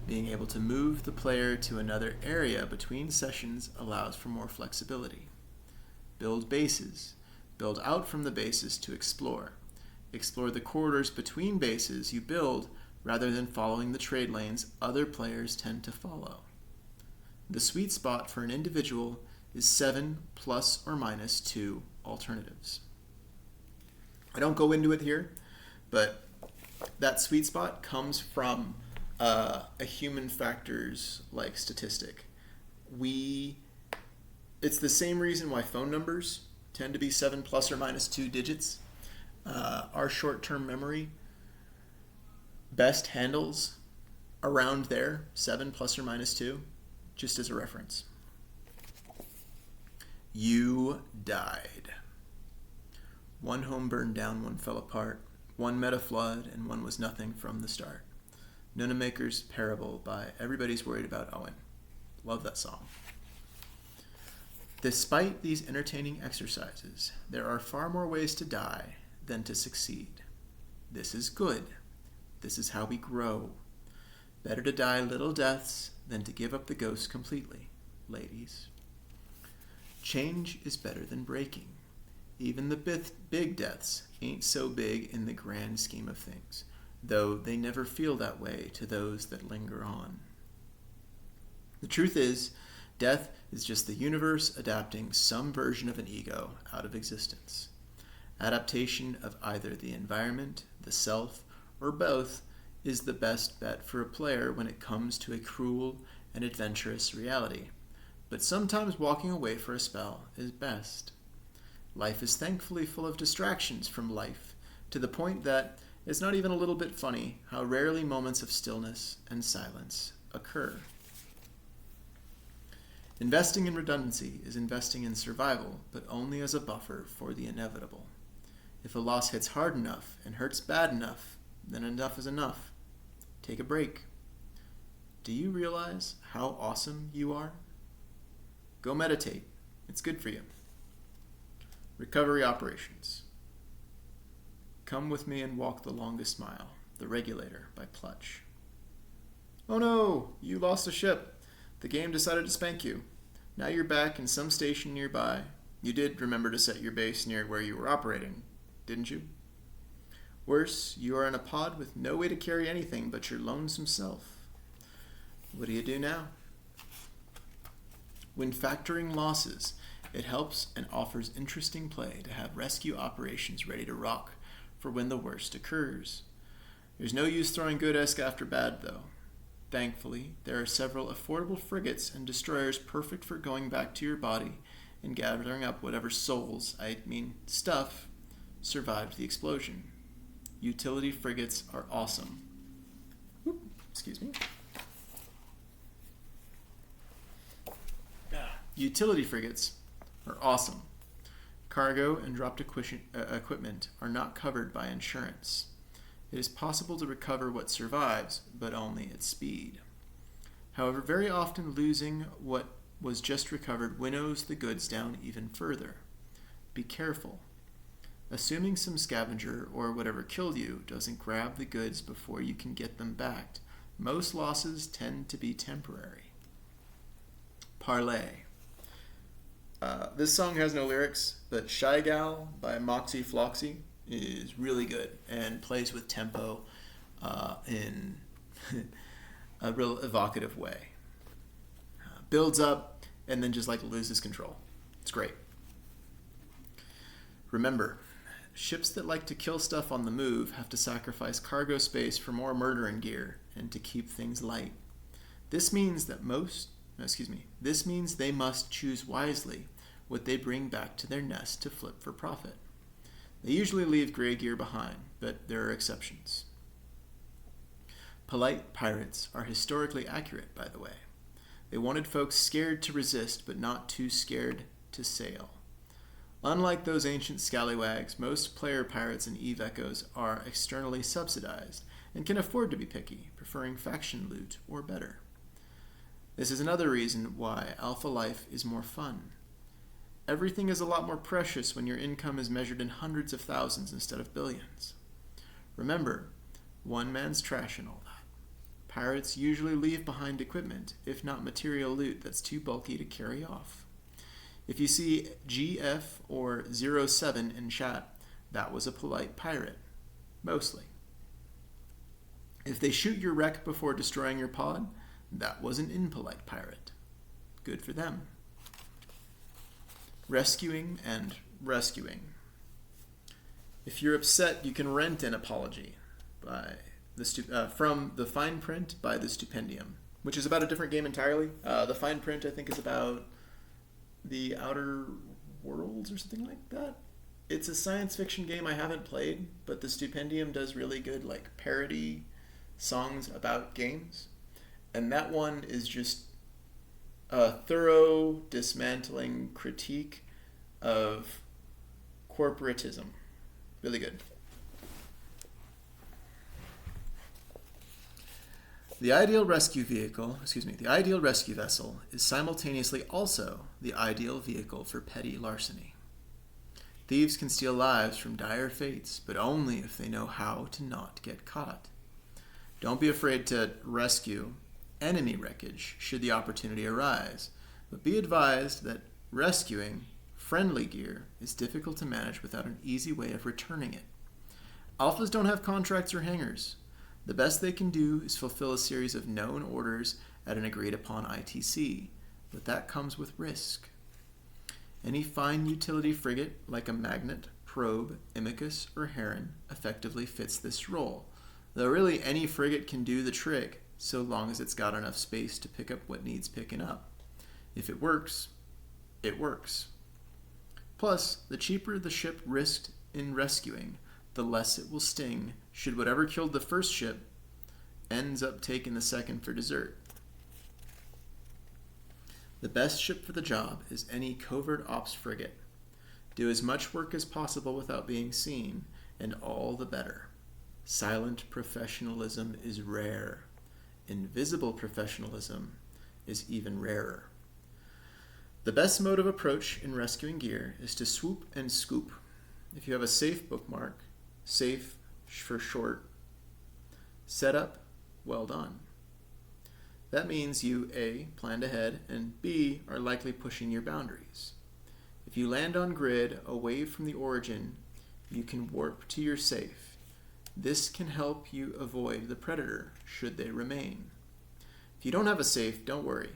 Being able to move the player to another area between sessions allows for more flexibility. Build bases. Build out from the bases to explore. Explore the corridors between bases you build rather than following the trade lanes other players tend to follow. The sweet spot for an individual is 7 plus or minus 2 alternatives. I don't go into it here, but that sweet spot comes from a human factors like statistic. It's the same reason why phone numbers tend to be 7 plus or minus 2 digits. Our short-term memory best handles around there, 7 plus or minus 2. Just as a reference. You died. One home burned down, one fell apart. One met a flood, and one was nothing from the start. Nunamaker's Parable by Everybody's Worried About Owen. Love that song. Despite these entertaining exercises, there are far more ways to die than to succeed. This is good. This is how we grow. Better to die little deaths than to give up the ghost completely, ladies. Change is better than breaking. Even the big deaths ain't so big in the grand scheme of things, though they never feel that way to those that linger on. The truth is, death is just the universe adapting some version of an ego out of existence. Adaptation of either the environment, the self, or both is the best bet for a player when it comes to a cruel and adventurous reality. But sometimes walking away for a spell is best. Life is thankfully full of distractions from life, to the point that it's not even a little bit funny how rarely moments of stillness and silence occur. Investing in redundancy is investing in survival, but only as a buffer for the inevitable. If a loss hits hard enough and hurts bad enough, then enough is enough. Take a break. Do you realize how awesome you are? Go meditate. It's good for you. Recovery operations. Come with me and walk the longest mile. The Regulator by Plutch. Oh no! You lost a ship. The game decided to spank you. Now you're back in some station nearby. You did remember to set your base near where you were operating, didn't you? Worse, you are in a pod with no way to carry anything but your lonesome self. What do you do now? When factoring losses, it helps and offers interesting play to have rescue operations ready to rock for when the worst occurs. There's no use throwing good after bad, though. Thankfully, there are several affordable frigates and destroyers perfect for going back to your body and gathering up whatever stuff, survived the explosion. Utility frigates are awesome. Excuse me. Utility frigates are awesome. Cargo and dropped equipment are not covered by insurance. It is possible to recover what survives, but only at speed. However, very often losing what was just recovered winnows the goods down even further. Be careful. Assuming some scavenger or whatever killed you doesn't grab the goods before you can get them back, most losses tend to be temporary. Parlay. This song has no lyrics, but Shy Gal by Moxie Floxy is really good and plays with tempo in a real evocative way. Builds up and then just loses control. It's great. Remember, ships that like to kill stuff on the move have to sacrifice cargo space for more murdering gear and to keep things light. This means they must choose wisely what they bring back to their nest to flip for profit. They usually leave gray gear behind, but there are exceptions. Polite pirates are historically accurate, by the way. They wanted folks scared to resist, but not too scared to sail. Unlike those ancient scallywags, most player pirates and Eve Echoes are externally subsidized and can afford to be picky, preferring faction loot or better. This is another reason why Alpha Life is more fun. Everything is a lot more precious when your income is measured in hundreds of thousands instead of billions. Remember, one man's trash and all that. Pirates usually leave behind equipment, if not material loot that's too bulky to carry off. If you see GF or 07 in chat, that was a polite pirate. Mostly. If they shoot your wreck before destroying your pod, that was an impolite pirate. Good for them. Rescuing and rescuing. If you're upset, you can rent an apology from the fine print by the Stupendium, which is about a different game entirely. The fine print, I think, is about the Outer Worlds or something like that. It's a science fiction game I haven't played, but the Stupendium does really good parody songs about games, and that one is just a thorough dismantling critique of corporatism. Really good. The ideal rescue vessel is simultaneously also the ideal vehicle for petty larceny. Thieves can steal lives from dire fates, but only if they know how to not get caught. Don't be afraid to rescue enemy wreckage should the opportunity arise, but be advised that rescuing friendly gear is difficult to manage without an easy way of returning it. Alphas don't have contracts or hangars. The best they can do is fulfill a series of known orders at an agreed upon ITC, but that comes with risk. Any fine utility frigate like a Magnet, Probe, Imicus, or Heron effectively fits this role, though really any frigate can do the trick so long as it's got enough space to pick up what needs picking up. If it works, it works. Plus, the cheaper the ship risked in rescuing, the less it will sting should whatever killed the first ship ends up taking the second for dessert. The best ship for the job is any covert ops frigate. Do as much work as possible without being seen, and all the better. Silent professionalism is rare. Invisible professionalism is even rarer. The best mode of approach in rescuing gear is to swoop and scoop. If you have a safe bookmark, safe for short, setup, well done. That means you A, planned ahead, and B, are likely pushing your boundaries. If you land on grid away from the origin, you can warp to your safe. This can help you avoid the predator, should they remain. If you don't have a safe, don't worry.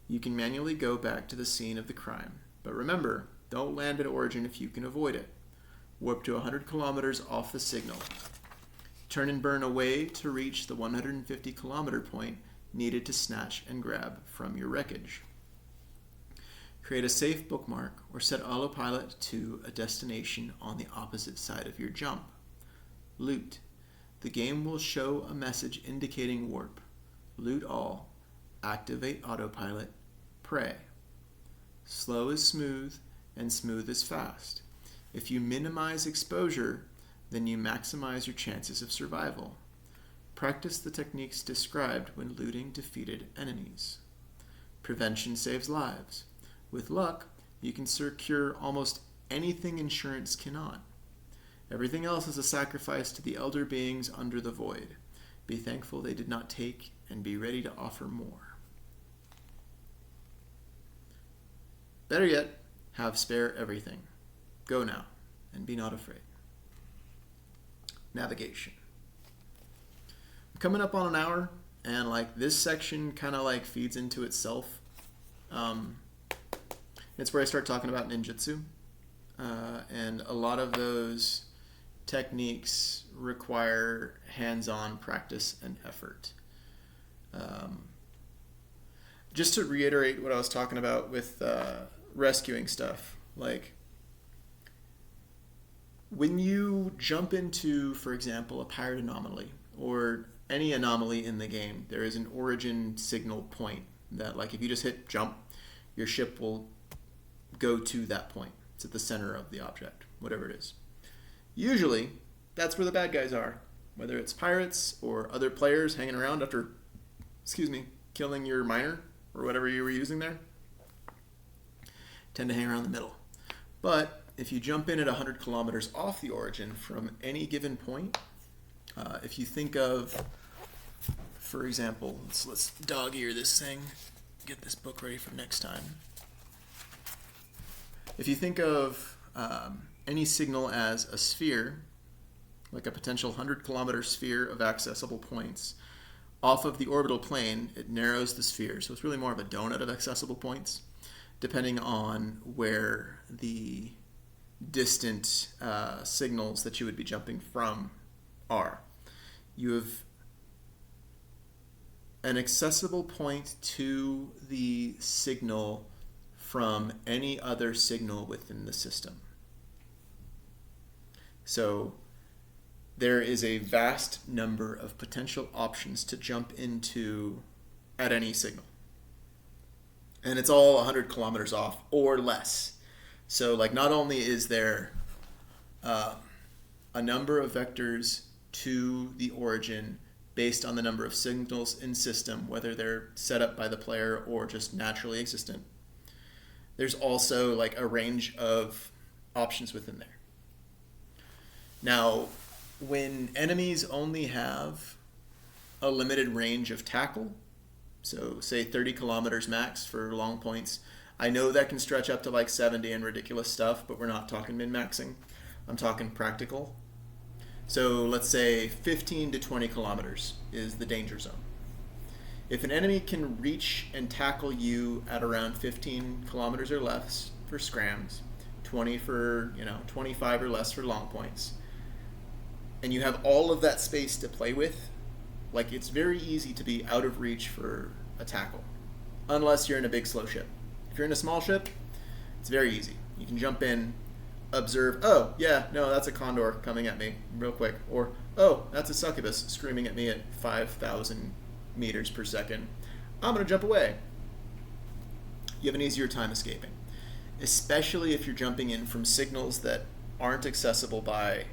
You can manually go back to the scene of the crime. But remember, don't land at origin if you can avoid it. Warp to 100 kilometers off the signal. Turn and burn away to reach the 150 kilometer point needed to snatch and grab from your wreckage. Create a safe bookmark or set autopilot to a destination on the opposite side of your jump. Loot. The game will show a message indicating warp. Loot all. Activate autopilot. Pray. Slow is smooth and smooth is fast. If you minimize exposure, then you maximize your chances of survival. Practice the techniques described when looting defeated enemies. Prevention saves lives. With luck, you can secure almost anything insurance cannot. Everything else is a sacrifice to the elder beings under the void. Be thankful they did not take, and be ready to offer more. Better yet, have spare everything. Go now, and be not afraid. Navigation. I'm coming up on an hour, and this section kind of feeds into itself. It's where I start talking about ninjutsu, and a lot of those techniques require hands-on practice and effort. Just to reiterate what I was talking about with rescuing stuff, when you jump into, for example, a pirate anomaly or any anomaly in the game, there is an origin signal point that if you just hit jump, your ship will go to that point. It's at the center of the object, whatever it is. Usually, that's where the bad guys are, whether it's pirates or other players hanging around after, killing your miner or whatever you were using there. Tend to hang around the middle. But if you jump in at 100 kilometers off the origin from any given point, if you think of, for example, let's dog-ear this thing, get this book ready for next time. If you think of any signal as a sphere, like a potential 100-kilometer sphere of accessible points, off of the orbital plane, it narrows the sphere. So it's really more of a donut of accessible points, depending on where the distant signals that you would be jumping from are. You have an accessible point to the signal from any other signal within the system. So there is a vast number of potential options to jump into at any signal. And it's all 100 kilometers off or less. So not only is there a number of vectors to the origin based on the number of signals in system, whether they're set up by the player or just naturally existent, there's also a range of options within there. Now, when enemies only have a limited range of tackle, so say 30 kilometers max for long points, I know that can stretch up to 70 and ridiculous stuff, but we're not talking min-maxing. I'm talking practical. So let's say 15 to 20 kilometers is the danger zone. If an enemy can reach and tackle you at around 15 kilometers or less for scrams, 20 for, 25 or less for long points, and you have all of that space to play with, it's very easy to be out of reach for a tackle, unless you're in a big slow ship. If you're in a small ship, it's very easy. You can jump in, observe, oh, yeah, no, that's a condor coming at me real quick. Or, oh, that's a succubus screaming at me at 5,000 meters per second. I'm going to jump away. You have an easier time escaping, especially if you're jumping in from signals that aren't accessible by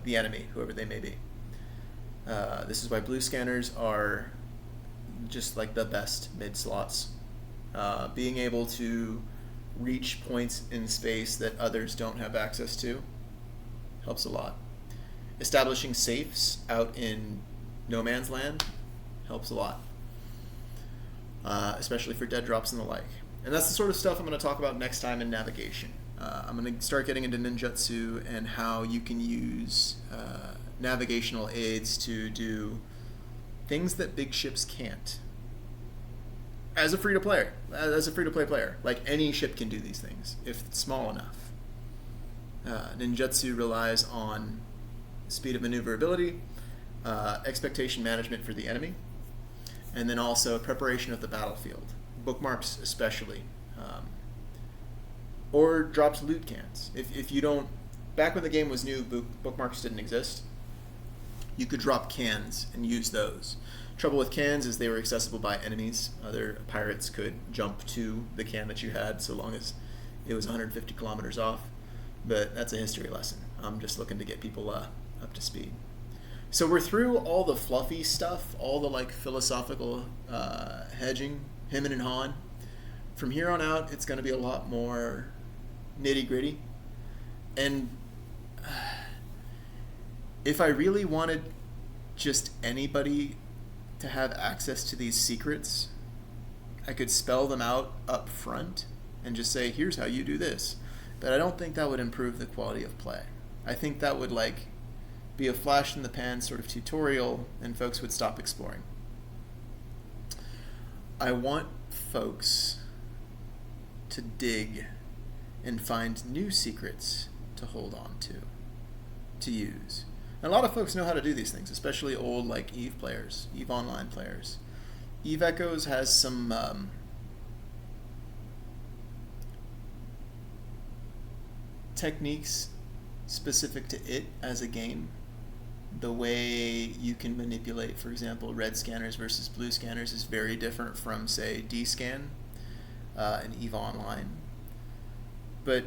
the enemy, whoever they may be. This is why blue scanners are just the best mid-slots. Being able to reach points in space that others don't have access to helps a lot. Establishing safes out in no man's land helps a lot. especially for dead drops and the like. And that's the sort of stuff I'm going to talk about next time in navigation. I'm going to start getting into ninjutsu and how you can use navigational aids to do things that big ships can't. As a free-to-play player, like any ship can do these things if it's small enough. Ninjutsu relies on speed of maneuverability, expectation management for the enemy, and then also preparation of the battlefield, bookmarks especially, or drops loot cans. If you don't, back when the game was new, bookmarks didn't exist. You could drop cans and use those. Trouble with cans is they were accessible by enemies. Other pirates could jump to the can that you had so long as it was 150 kilometers off. But that's a history lesson. I'm just looking to get people up to speed. So we're through all the fluffy stuff, all the like philosophical hedging, hemming and hawing. From here on out, it's going to be a lot more nitty gritty. And if I really wanted just anybody to have access to these secrets, I could spell them out up front and just say, here's how you do this. But I don't think that would improve the quality of play. I think that would like be a flash in the pan sort of tutorial and folks would stop exploring. I want folks to dig and find new secrets to hold on to use. And a lot of folks know how to do these things, especially old like EVE players, EVE Online players. EVE Echoes has some techniques specific to it as a game. The way you can manipulate, for example, red scanners versus blue scanners is very different from, say, D-Scan in EVE Online. But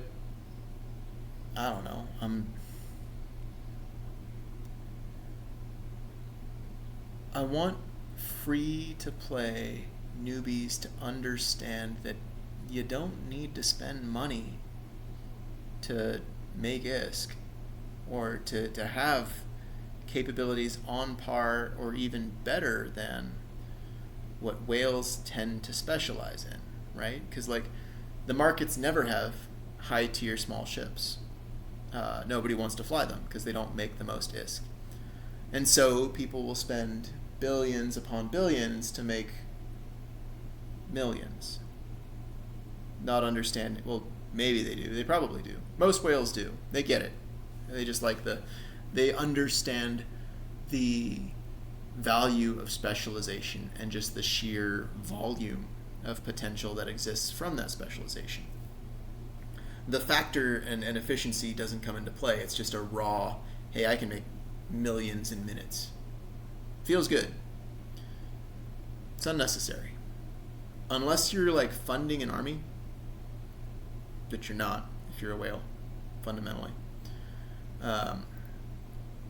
I don't know. I want free-to-play newbies to understand that you don't need to spend money to make ISK or to have capabilities on par or even better than what whales tend to specialize in, right? Because like the markets never have high-tier small ships. Nobody wants to fly them because they don't make the most ISK. And so people will spend billions upon billions to make millions. Not understanding, well, maybe they do. They probably do. Most whales do. They get it. They just like they understand the value of specialization and just the sheer volume of potential that exists from that specialization. The factor and efficiency doesn't come into play. It's just a raw, hey, I can make millions in minutes. Feels good. It's unnecessary. Unless you're like funding an army, that you're not if you're a whale, fundamentally.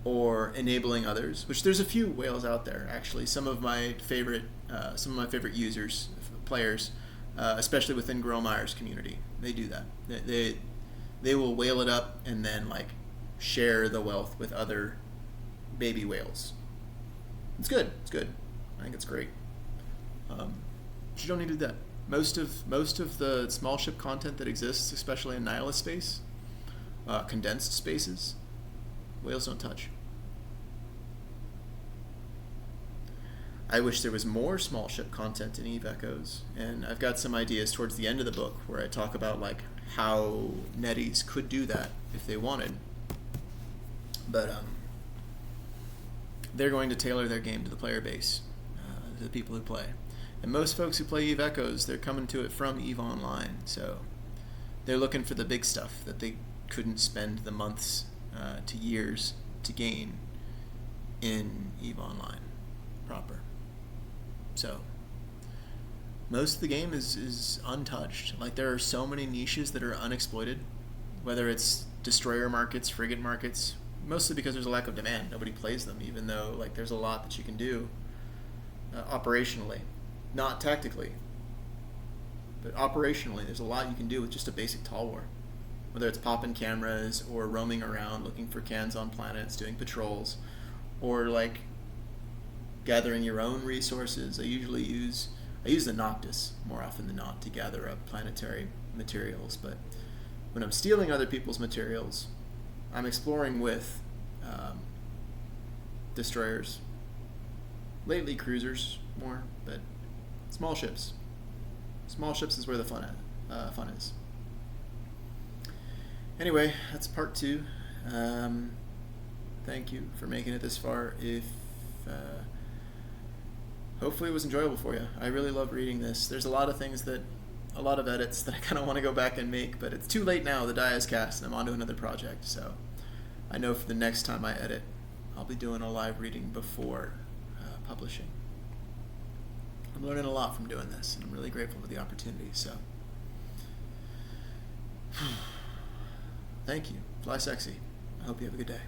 Or enabling others, which there's a few whales out there actually. Some of my favorite users, players, especially within Gromeyer's community, they do that. They will whale it up and then like share the wealth with other baby whales. It's good. I think it's great. But you don't need to do that. Most of the small ship content that exists, especially in nihilist space, condensed spaces, whales don't touch. I wish there was more small ship content in EVE Echoes, and I've got some ideas towards the end of the book where I talk about like how netties could do that if they wanted. But they're going to tailor their game to the player base, to the people who play. And most folks who play EVE Echoes, they're coming to it from EVE Online, so they're looking for the big stuff that they couldn't spend the months to years to gain in EVE Online proper. So most of the game is untouched. Like there are so many niches that are unexploited, whether it's destroyer markets, frigate markets, mostly because there's a lack of demand. Nobody plays them, even though like there's a lot that you can do operationally, not tactically, but operationally. There's a lot you can do with just a basic tall war, whether it's popping cameras or roaming around looking for cans on planets, doing patrols, or like gathering your own resources. I usually use I use the Noctis more often than not to gather up planetary materials, but when I'm stealing other people's materials, I'm exploring with destroyers, lately cruisers more, but small ships. Small ships is where the fun is. Anyway, that's part 2. Thank you for making it this far. If hopefully it was enjoyable for you. I really love reading this. There's a lot of edits that I kind of want to go back and make, but it's too late now. The die is cast and I'm on to another project. So I know for the next time I edit, I'll be doing a live reading before publishing. I'm learning a lot from doing this, and I'm really grateful for the opportunity. So thank you. Fly sexy. I hope you have a good day.